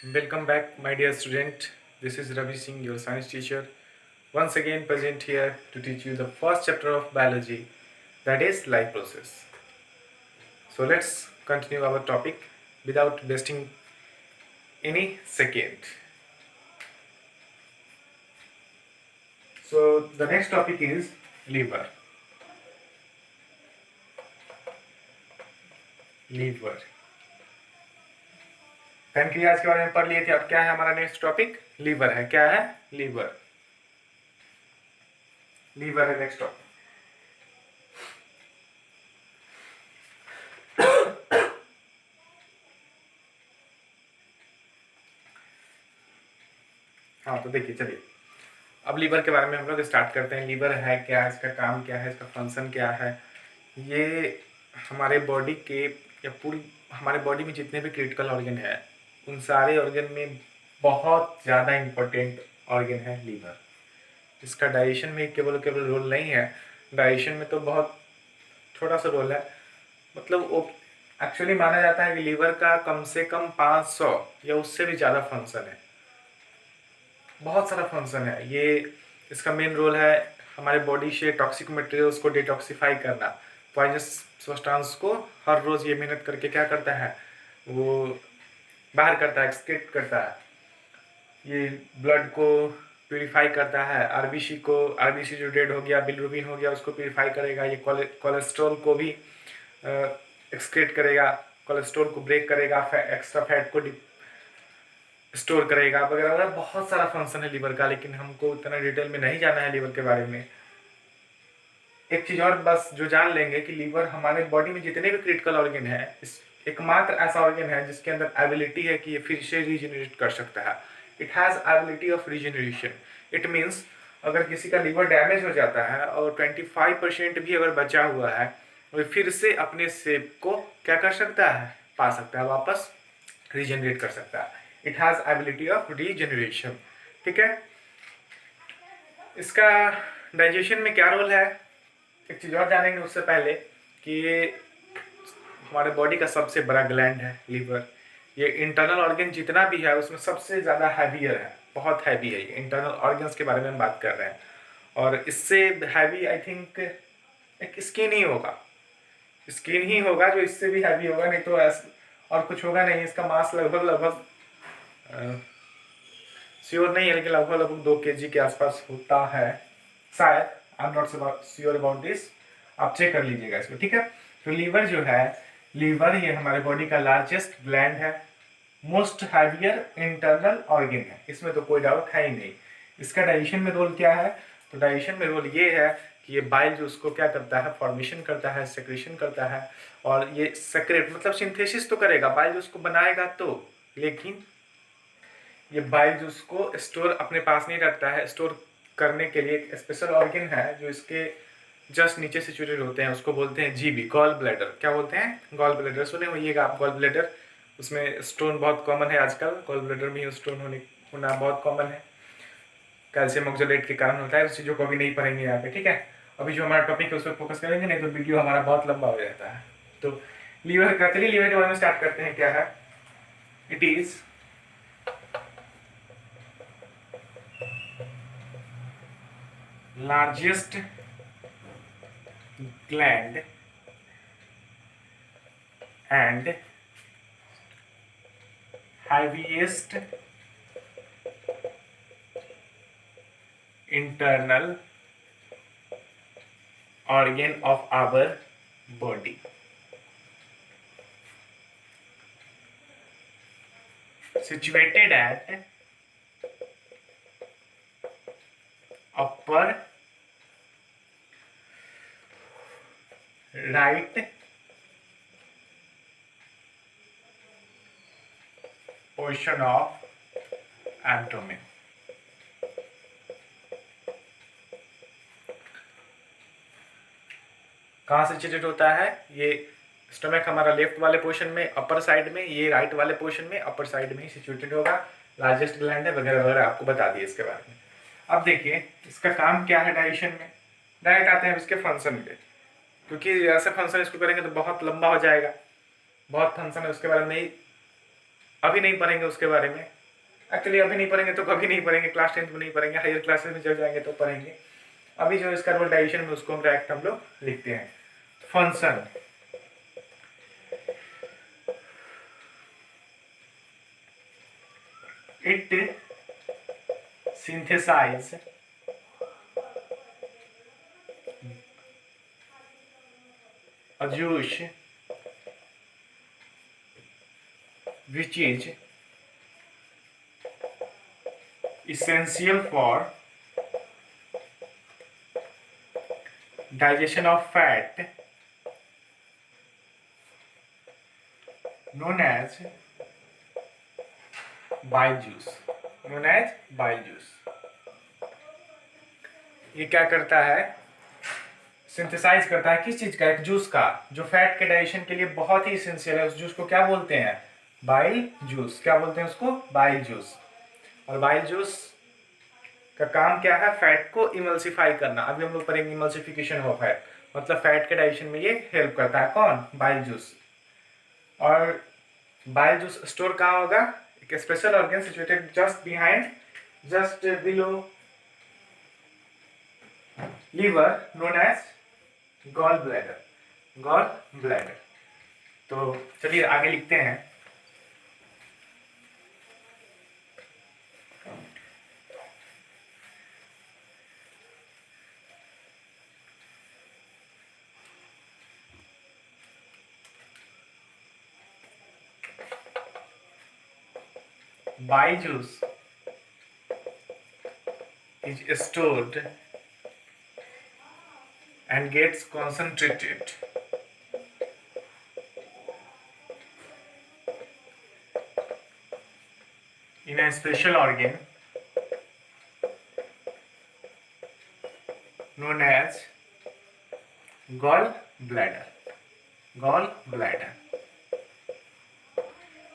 Welcome back, my dear student. This is Ravi Singh, your science teacher, once again present here to teach you the first chapter of biology, that is life process. So let's continue our topic without wasting any second. So the next topic is liver. Liver pancreas के बारे में पढ़ लिए थे। अब क्या है हमारा नेक्स्ट टॉपिक? लीवर है। क्या है? लीवर। लीवर है नेक्स्ट टॉपिक। हाँ तो देखिए, चलिए अब लीवर के बारे में हम लोग स्टार्ट करते हैं। लीवर है क्या, इसका काम क्या है, इसका फंक्शन क्या है। ये हमारे बॉडी के या पूरी हमारे बॉडी में जितने भी क्रिटिकल ऑर्गन है उन सारे ऑर्गन में बहुत ज़्यादा इम्पोर्टेंट ऑर्गन है लीवर। इसका डाइजेशन में केवल रोल नहीं है, डाइजेशन में तो बहुत छोटा सा रोल है। मतलब वो एक्चुअली माना जाता है कि लीवर का कम से कम 500 या उससे भी ज़्यादा फंक्शन है, बहुत सारा फंक्शन है। ये इसका मेन रोल है हमारे बॉडी से टॉक्सिक मटेरियल्स को डिटॉक्सिफाई करना। पॉइजनस सब्सटेंस को हर रोज़ ये मेहनत करके क्या करता है, वो बाहर करता है, एक्सक्रीट करता है। ये ब्लड को प्यूरिफाई करता है, आरबीसी जो डेड हो गया, बिलिरुबिन हो गया, उसको प्यूरिफाई करेगा। ये कोलेस्ट्रॉल को भी एक्सक्रीट करेगा, कोलेस्ट्रॉल को ब्रेक करेगा, एक्स्ट्रा फैट को स्टोर करेगा वगैरह वगैरह। बहुत सारा फंक्शन है लीवर का, लेकिन हमको उतना डिटेल में नहीं जाना है लीवर के बारे में। एक चीज़ और बस जो जान लेंगे कि लीवर हमारे बॉडी में जितने भी क्रिटिकल ऑर्गन है, इस एकमात्र ऐसा ऑर्गन है जिसके अंदर एबिलिटी है कि ये फिर से रीजनरेट कर सकता है। It has ability of regeneration. It means अगर किसी का लीवर डैमेज हो जाता है और 25% भी अगर बचा हुआ है, वो फिर से अपने शेप को क्या कर सकता है, पा सकता है, वापस रीजनरेट कर सकता है। It has ability of regeneration. ठीक है। इसका डाइजेशन में क्या रोल है, एक चीज़ और जानेंगे उससे पहले कि ये हमारे बॉडी का सबसे बड़ा ग्लैंड है लीवर। ये इंटरनल ऑर्गन जितना भी है उसमें सबसे ज़्यादा हैवियर है, बहुत हैवी है। ये इंटरनल ऑर्गन्स के बारे में हम बात कर रहे हैं। और इससे हैवी आई थिंक एक स्किन ही होगा, स्किन ही होगा जो इससे भी हैवी होगा, नहीं तो और कुछ होगा नहीं। इसका मास लगभग श्योर नहीं है, लेकिन लगभग 2 kg के आसपास होता है शायद। I am not sure about this, आप चेक कर लीजिएगा इसको। ठीक है। तो लीवर जो है, लीवर ये हमारे बॉडी का लार्जेस्ट ग्लैंड है, मोस्ट हैवियर इंटरनल ऑर्गन है, इसमें तो कोई डाउट है ही नहीं। इसका डाइजेशन में रोल क्या है, तो डाइजेशन में रोल ये है कि ये बाइल जो उसको क्या करता है, फॉर्मेशन करता है, सेक्रेशन करता है। और ये सेक्रेट मतलब सिंथेसिस तो करेगा, बाइल उसको बनाएगा तो, लेकिन ये बाइल जूस को स्टोर अपने पास नहीं रखता है। स्टोर करने के लिए एक स्पेशल ऑर्गन है जो इसके जस्ट नीचे सिचुएटेड होते हैं, उसको बोलते हैं जीबी, गॉल ब्लैडर। क्या बोलते हैं? Gall bladder. सुने होइएगा आप गॉल ब्लैडर, उसमें स्टोन बहुत कॉमन है आजकल, गॉल ब्लैडर में स्टोन होना बहुत कॉमन है, कैल्शियम ऑक्सलेट के कारण होता है। उस चीज़ों को अभी नहीं पढ़ेंगे यहाँ पे। ठीक है। अभी जो हमारा टॉपिक है उस पर फोकस करेंगे, नहीं तो वीडियो हमारा बहुत लंबा हो जाता है। तो लीवर का, चलिए लीवर के बारे में स्टार्ट करते हैं। क्या है? It is largest gland and heaviest internal organ of our body. Situated at upper right portion of abdomen. कहाँ से सिचुएटेड होता है? ये स्टमक हमारा लेफ्ट वाले पोर्शन में, अपर साइड में, ये राइट वाले पोर्शन में, अपर साइड में ही सिचुएटेड होगा। लार्जेस्ट ग्लैंड है वगैरह वगैरह, आपको बता दिए इसके बारे में। अब देखिए इसका काम क्या है डाइजेशन में। डायरेक्ट आते हैं इसके फंक्शन पे, क्योंकि ऐसे फंक्शन इसको करेंगे तो बहुत लंबा हो जाएगा, बहुत फंक्शन है उसके बारे में नहीं अभी नहीं पढ़ेंगे उसके बारे में। एक्चुअली अभी नहीं पढ़ेंगे तो कभी नहीं पढ़ेंगे, क्लास 10th में नहीं पढ़ेंगे, हायर क्लासेस में जब जाएंगे तो पढ़ेंगे। अभी जो इसका रोल डाइजेशन में उसको हम डायरेक्ट हम लोग लिखते हैं। Function, it synthesize a juice which is essential for digestion of fat known as bile juice, known as bile juice। ये क्या करता है, सिंथेसाइज करता है किस चीज का, एक जूस का, जो फैट के डाइजेशन के लिए बहुत ही इसेंशियल है। उस जूस को क्या बोलते हैं, बाइल जूस। क्या बोलते हैं उसको, बाइल जूस। और बाइल जूस का काम क्या है, फैट को इमल्सिफाई करना। अभी हम लोग पढ़ेंगे इमल्सिफिकेशन ऑफ फैट, मतलब फैट के डाइजेशन में ये हेल्प करता है। कौन, बाइल जूस। और बाइल जूस स्टोर कहाँ होगा, एक special organ situated just behind, just below liver, known as gall bladder, gall bladder. तो चलिए आगे लिखते हैं। Bile juice is stored and gets concentrated in a special organ known as gall bladder, gall bladder।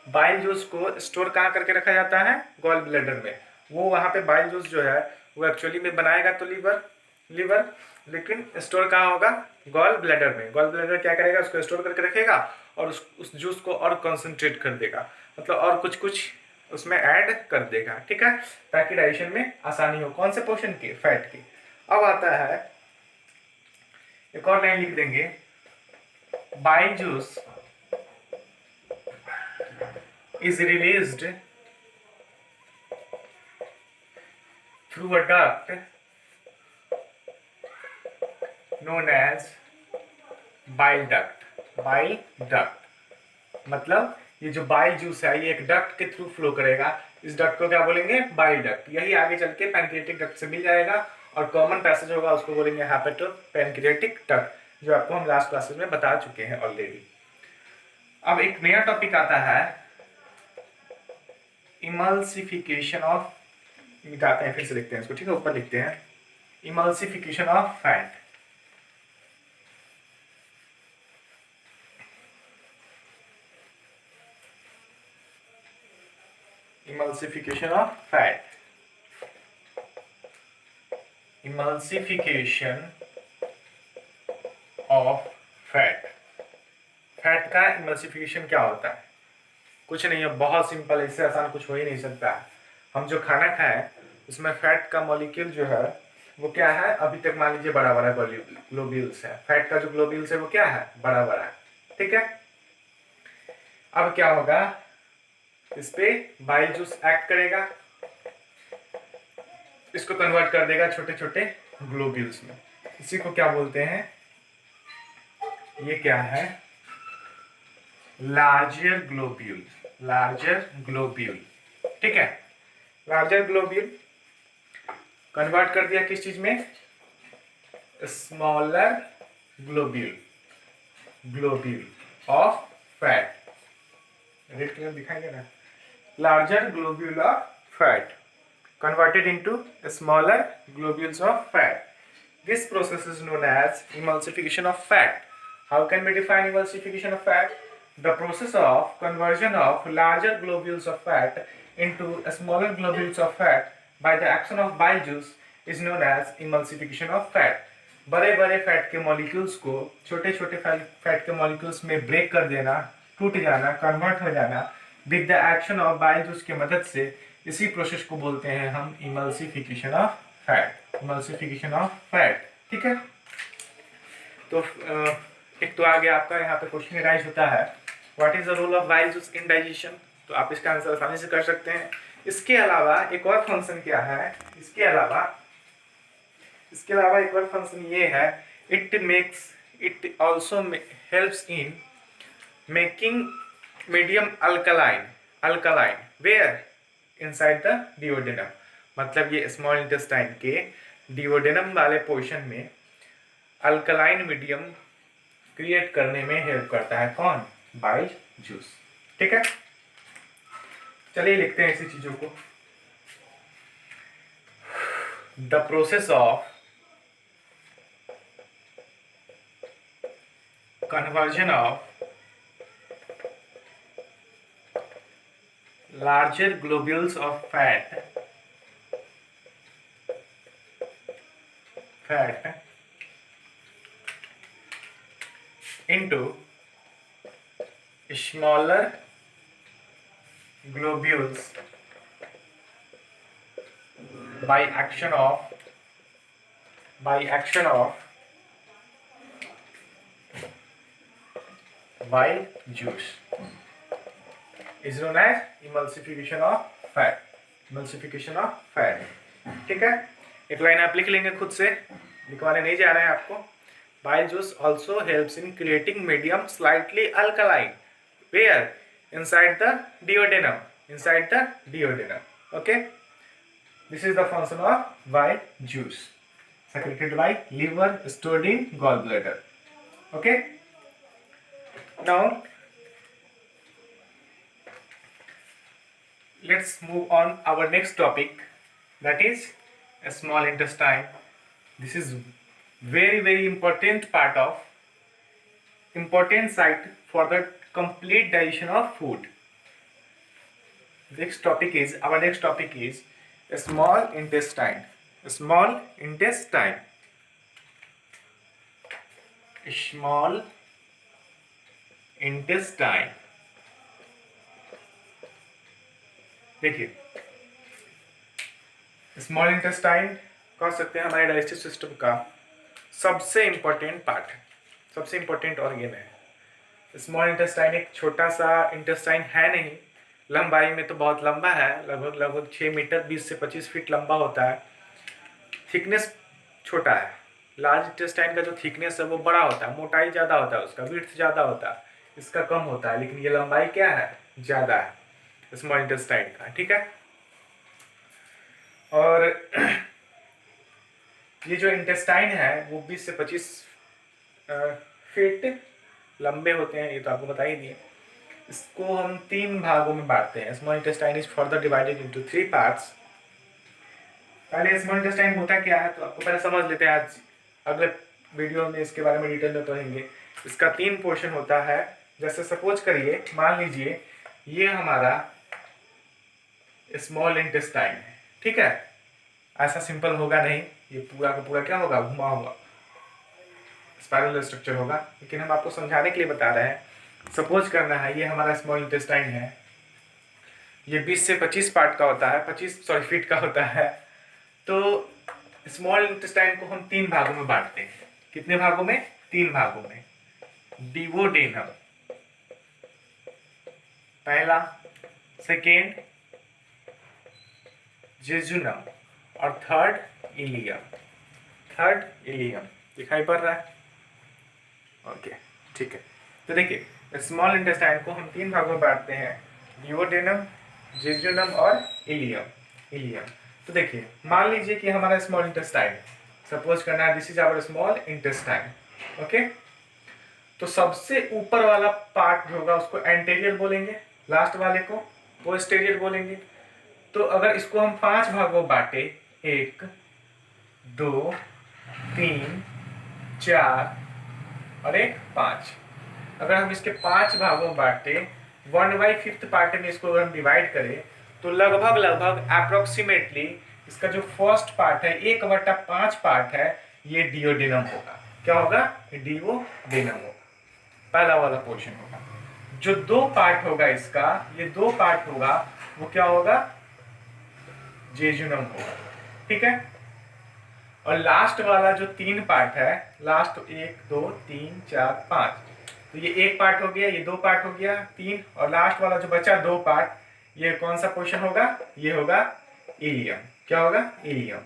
Bile juice को store कहाँ करके रखा जाता है, गॉल ब्लैडर में। वो वहाँ पे बाइल जूस जो है वो एक्चुअली में बनाएगा तो लीवर, लेकिन स्टोर कहाँ होगा, गॉल ब्लैडर में। गॉल ब्लैडर क्या करेगा, उसको स्टोर करके रखेगा और उस जूस को और कंसंट्रेट कर देगा, मतलब और कुछ उसमें ऐड कर देगा, ठीक है, ताकि डाइजेशन में आसानी हो। कौन से पोर्शन की, फैट की। अब आता है एक और लाइन लिख देंगे, bile juice is released through a duct known as bile duct, bile duct। मतलब ये जो बाइल जूस है ये एक डक्ट के थ्रू फ्लो करेगा। इस डक्ट को क्या बोलेंगे, बाइल डक्ट। यही आगे चल के पैनक्रियाटिक डक्ट से मिल जाएगा और कॉमन पैसेज होगा, उसको बोलेंगे हेपेटो पैनक्रियाटिक डक्ट, जो आपको हम लास्ट क्लासेस में बता चुके हैं ऑलरेडी। अब एक नया टॉपिक आता है, इमल्सिफिकेशन ऑफ, मिटाते हैं फिर से लिखते हैं इसको, ठीक है, ऊपर लिखते हैं, emulsification of fat. Emulsification of fat, emulsification of fat. Fat का इमल्सिफिकेशन क्या होता है, कुछ नहीं है, बहुत सिंपल, इससे आसान कुछ हो ही नहीं सकता है। हम जो खाना खाएं उसमें फैट का मॉलिक्यूल जो है वो क्या है, अभी तक मान लीजिए बड़ा बड़ा ग्लोब्यूल्स है। फैट का जो ग्लोब्यूल्स है वो क्या है, बड़ा बड़ा है, ठीक है। अब क्या होगा, इस पे बाइल जूस एक्ट करेगा, इसको कन्वर्ट कर देगा छोटे छोटे ग्लोब्यूल्स में। इसी को क्या बोलते हैं, ये क्या है, लार्जर ग्लोब्यूल, लार्जर ग्लोब्यूल, ठीक है। लार्जर ग्लोब्यूल कन्वर्ट कर दिया किस चीज में, smaller globule, globule of fat. Red colour दिखाई दे रहा है, larger globule of fat converted into smaller globules of fat. This process is known as emulsification of fat. How can we define emulsification of fat? The process of conversion of larger globules of fat into smaller globules of fat by the action of bile juice is known as emulsification of fat. बड़े बड़े fat के molecules को छोटे छोटे fat के molecules में break कर देना, टूट जाना, कन्वर्ट हो जाना, with the action of bile juice की मदद से, इसी प्रोसेस को बोलते हैं हम emulsification of fat, emulsification of fat. ठीक है, तो एक तो आगे आपका यहाँ पे क्वेश्चन राइज होता है what is the role of bile juice in digestion, तो आप इसका आंसर आसानी से कर सकते हैं। इसके अलावा एक और फंक्शन क्या है, इसके अलावा एक और फंक्शन ये है, it also helps in making medium alkaline where inside the duodenum, मतलब ये स्मॉल इंटेस्टाइन के डिओडेनम वाले पोर्शन में अल्कलाइन मीडियम क्रिएट करने में हेल्प करता है कौन, बाइल जूस। ठीक है, चलिए लिखते हैं ऐसी चीजों को। The process of conversion of larger globules of fat into smaller globules by action of bile juice is known as emulsification of fat, emulsification of fat। ठीक है, एक लाइन आप लिख लेंगे खुद से, लिखवाने नहीं जा रहे हैं आपको। Bile juice also helps in creating medium slightly alkaline where inside the duodenum, okay, this is the function of bile juice secreted by liver stored in gallbladder, okay। Now let's move on our next topic, that is a small intestine. This is very important site for the complete digestion of food. Our next topic is a small intestine. Small intestine देखिए, small intestine कह सकते हैं हमारे digestive system का सबसे important part है, सबसे important organ है। स्मॉल इंटेस्टाइन एक छोटा सा इंटेस्टाइन है नहीं, लंबाई में तो बहुत लंबा है, लगभग 6 मीटर 20 से 25 फीट लंबा होता है। थिकनेस छोटा है, लार्ज इंटेस्टाइन का जो थिकनेस है वो बड़ा होता है, मोटाई ज़्यादा होता है, उसका विड्थ ज़्यादा होता है, इसका कम होता है, लेकिन ये लंबाई क्या है, ज़्यादा है स्मॉल इंटेस्टाइन का। ठीक है, और ये जो इंटेस्टाइन है वो 20 से 25 फीट लंबे होते हैं, ये तो आपको बता ही दिए। इसको हम 3 भागों में बांटते हैं। Small intestine is further divided into 3 parts. पहले स्मॉल इंटेस्टाइन होता क्या है तो आपको पहले समझ लेते हैं, आज अगले वीडियो में इसके बारे में डिटेल में पढ़ेंगे। इसका 3 पोर्शन होता है। जैसे सपोज करिए, मान लीजिए ये हमारा स्मॉल इंटेस्टाइन है, ठीक है। ऐसा सिंपल होगा नहीं, ये पूरा का पूरा क्या होगा, घुमा हुआ स्पाइरल स्ट्रक्चर होगा, लेकिन हम आपको समझाने के लिए बता रहे हैं। सपोज करना है ये हमारा स्मॉल इंटेस्टाइन है, ये 20 से 25 पार्ट का होता है, 25 फीट का होता है। तो स्मॉल इंटेस्टाइन को हम 3 भागों में बांटते हैं। कितने भागों में, 3 भागों में। डिवोडेनम पहला, सेकेंड जेजुनम और थर्ड इलियम। दिखाई पड़ रहा है, ओके ठीक है। तो देखिए स्मॉल इंटेस्टाइन को हम 3 भागों में बांटते हैं, डिवोडेनम, जेजुनम और इलियम। तो देखिए मान लीजिए कि हमारा स्मॉल इंटेस्टाइन, सपोज करना है this is our small intestine, okay. तो सबसे ऊपर वाला पार्ट होगा उसको एंटेरियर बोलेंगे, लास्ट वाले को पोस्टेरियर बोलेंगे। तो अगर इसको हम 5 भागों बांटे, 1 2 3 4 और 1 5, अगर हम इसके 5 भागों बांटे 1/5 पार्ट में इसको अगर हम डिवाइड करें तो लगभग अप्रोक्सीमेटली इसका जो फर्स्ट पार्ट है 1/5 पार्ट है, ये डिओडेनम होगा। क्या होगा, डिओडेनम होगा, पहला वाला पोर्शन होगा। जो दो पार्ट होगा इसका, ये दो पार्ट होगा, वो क्या होगा, जेजुनम होगा, ठीक है। और लास्ट वाला जो तीन पार्ट है, लास्ट 1 2 3 4 5, तो ये एक पार्ट हो गया, ये दो पार्ट हो गया, तीन, और लास्ट वाला जो बचा दो पार्ट, ये कौन सा पोर्शन होगा, ये होगा इलियम। क्या होगा, इलियम।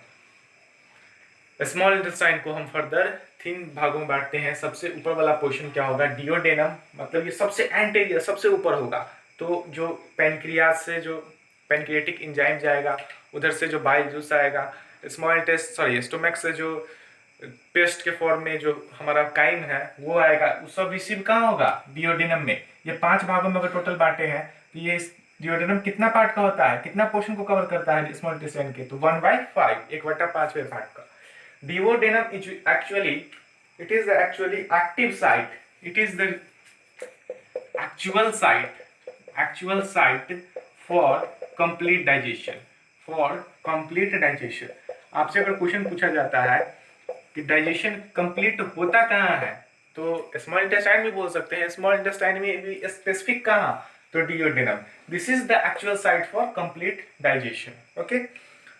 स्मॉल इंटेस्टाइन को हम फर्दर 3 भागों में बांटते हैं। सबसे ऊपर वाला पोर्शन क्या होगा, डिओडेनम, मतलब ये सबसे एंटीरियर, सबसे ऊपर होगा। तो जो पैनक्रियास से जो पैनक्रियाटिक एंजाइम जाएगा, उधर से जो बाइल जूस आएगा, स्मॉल इंटेस्ट सॉरी स्टोमक से जो पेस्ट के फॉर्म में जो हमारा काइम है वो आएगा, वो सब रिसीव कहाँ होगा, डिओडेनम में। ये 5 भागों में अगर टोटल बांटे हैं तो ये डिओडेनम कितना पार्ट का होता है, कितना पोर्शन को कवर करता है स्मॉल इंटेस्टाइन के, तो 1/5, 1/5 पार्ट का। Duodenum is actually, it is the actually active site. It is the actual site for complete digestion. For complete digestion. आपसे अगर क्वेश्चन पूछा जाता है कि डाइजेशन कंप्लीट होता कहाँ है, तो स्मॉल इंटेस्टाइन में बोल सकते हैं, स्मॉल इंटेस्टाइन में भी स्पेसिफिक कहाँ, तो duodenum. This is the actual site for complete digestion. Okay,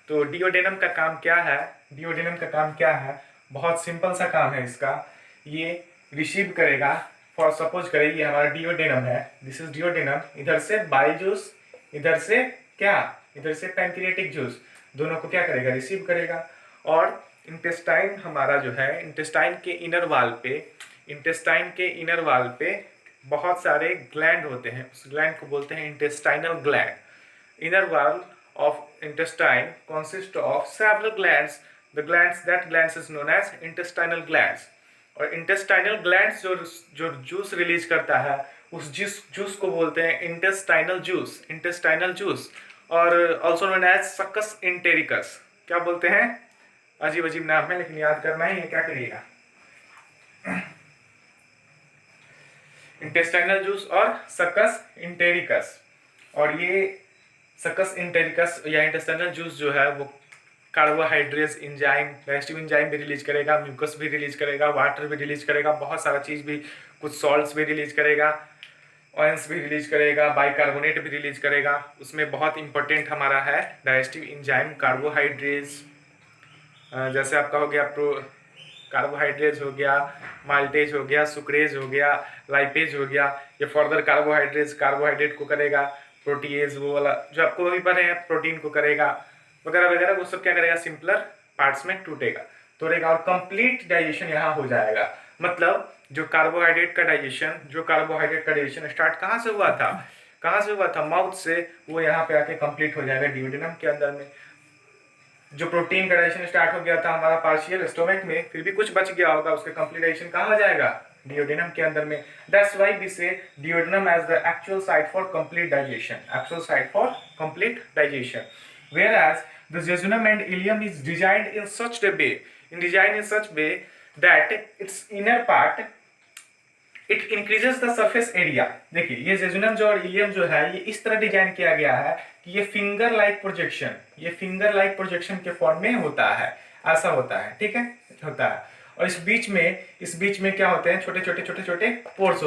तो डिओडेनम का काम क्या है, डिओडेनम का काम क्या है, बहुत सिंपल सा काम है इसका। ये रिसीव करेगा, फॉर सपोज करें ये हमारा डिओडेनम है, दिस इज डिओडेनम, इधर से बाइल जूस, इधर से क्या, इधर से पैनक्रियाटिक जूस, दोनों को क्या करेगा, रिसीव करेगा। और इंटेस्टाइन हमारा जो है, इंटेस्टाइन के इनर वाल पे, इंटेस्टाइन के इनर वाल पे बहुत सारे ग्लैंड होते हैं, उस ग्लैंड को बोलते हैं इंटेस्टाइनल ग्लैंड। इनर वाल of intestine consists of several glands. The glands is known as intestinal glands. और intestinal glands जो जूस रिलीज करता है, उस जूस को बोलते हैं intestinal juice, और also known as succus entericus। क्या बोलते हैं, अजीब अजीब नाम है लेकिन याद करना ही है, क्या करिएगा। intestinal juice और succus entericus, और ये सकस इंटेरिकस या इंटेस्टाइनल जूस जो है वो कार्बोहाइड्रेट्स एंजाइम, डाइजेस्टिव एंजाइम भी रिलीज करेगा, म्यूकस भी रिलीज करेगा, वाटर भी रिलीज करेगा, बहुत सारा चीज़ भी, कुछ सॉल्ट्स भी रिलीज करेगा, ऑयल्स भी रिलीज करेगा, बाइकार्बोनेट भी रिलीज करेगा। उसमें बहुत इंपॉर्टेंट हमारा है डाइजेस्टिव एंजाइम कार्बोहाइड्रेट्स, जैसे आपका हो गया कार्बोहाइड्रेट्स हो गया, माल्टेज हो गया, सुक्रेज हो गया, लाइपेज हो गया। ये फर्दर कार्बोहाइड्रेट को करेगा, प्रोटीएज वो वाला जो आपको अभी पढ़े हैं, प्रोटीन को करेगा, वगैरह वगैरह, वो सब क्या करेगा, सिंपलर पार्ट्स में तोड़ेगा और कंप्लीट डाइजेशन यहाँ हो जाएगा। मतलब जो कार्बोहाइड्रेट का डाइजेशन स्टार्ट कहाँ से हुआ था, माउथ से, वो यहाँ पे आके कंप्लीट हो जाएगा डिओडेनम के अंदर में। जो प्रोटीन का डाइजेशन स्टार्ट हो गया था हमारा पार्शियल स्टोमक में, फिर भी कुछ बच गया होगा, उसके कंप्लीट डाइजेशन कहाँ हो जाएगा, डिओडेनम के अंदर में। That's why we say duodenum as the actual site for complete digestion. Whereas the jejunum and ileum is designed in such way that its inner part it increases the surface area. देखिए ये jejunum जो और ilium जो है, ये इस तरह design किया गया है कि ये फिंगर लाइक प्रोजेक्शन के फॉर्म में होता है, ऐसा होता है, ठीक है, होता है। और इस बीच में क्या होते हैं, छोटे पोर्स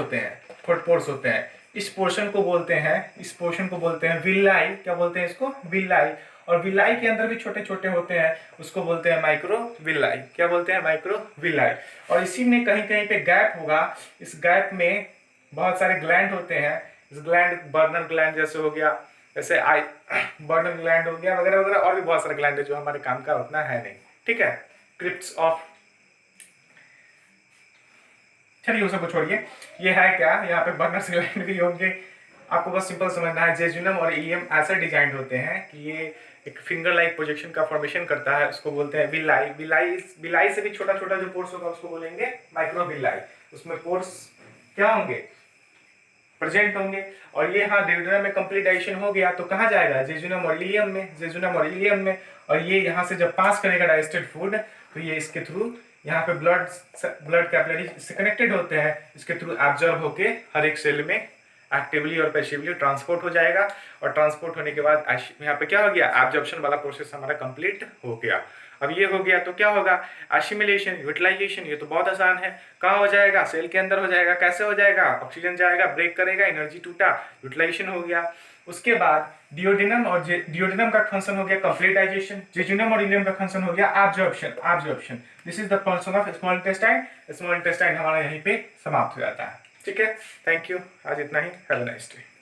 होते हैं, इस पोर्शन को बोलते हैं विलाई। क्या बोलते हैं इसको, विलाई। और विलाई के अंदर भी छोटे होते हैं, उसको बोलते हैं माइक्रोविलाई। क्या बोलते हैं, माइक्रोविलाई। और इसी में कहीं पे गैप होगा, इस गैप में बहुत सारे ग्लैंड होते हैं। इस ग्लैंड, बर्नर ग्लैंड जैसे हो गया, जैसे बर्नर ग्लैंड हो गया, वगैरह वगैरह, और भी बहुत सारे ग्लैंड है जो हमारे काम का उतना है नहीं, ठीक है। क्रिप्स ऑफ, चलिए वो सब छोड़िए, ये है क्या, यहाँ पे बर्नर्स ग्लैंड भी होंगे। आपको बस सिंपल समझना है, जेजुनम और इलियम ऐसे डिजाइन होते हैं कि ये एक फिंगर लाइक प्रोजेक्शन का फॉर्मेशन करता है, उसको बोलते हैं विलाई। विलाई से भी छोटा जो पोर्स होगा उसको बोलेंगे माइक्रोविलाई। उसमें पोर्स क्या होंगे, प्रेजेंट होंगे। और ये हाँ डिओडेनम में कंप्लीट डाइजेशन हो गया तो कहाँ जाएगा, जेजुनम और इलियम में। और ये यहाँ से जब पास करेगा डाइजेस्टेड फूड, तो ये इसके थ्रू यहाँ पे ब्लड कैपिलरी से कनेक्टेड होते हैं, इसके थ्रू एब्जॉर्ब होके हर एक सेल में एक्टिवली और पैसिवली ट्रांसपोर्ट हो जाएगा। और ट्रांसपोर्ट होने के बाद यहाँ पे क्या हो गया, एब्जॉर्प्शन वाला प्रोसेस हमारा कंप्लीट हो गया। अब ये हो गया तो क्या होगा, एसिमिलेशन, यूटिलाइजेशन, ये तो बहुत आसान है। कहाँ हो जाएगा, सेल के अंदर हो जाएगा। कैसे हो जाएगा, ऑक्सीजन जाएगा, ब्रेक करेगा, एनर्जी टूटा, यूटिलाइजेशन हो गया। उसके बाद डिओडिनम, और डिओडिनम का फंक्शन हो गया कंप्लीट डाइजेशन, जेजुनम और इलियम का फंक्शन हो गया absorption. This is the function of small intestine. Small intestine हमारा यहीं पे समाप्त हो जाता है। ठीक है, थैंक यू, आज इतना ही। Have a nice day.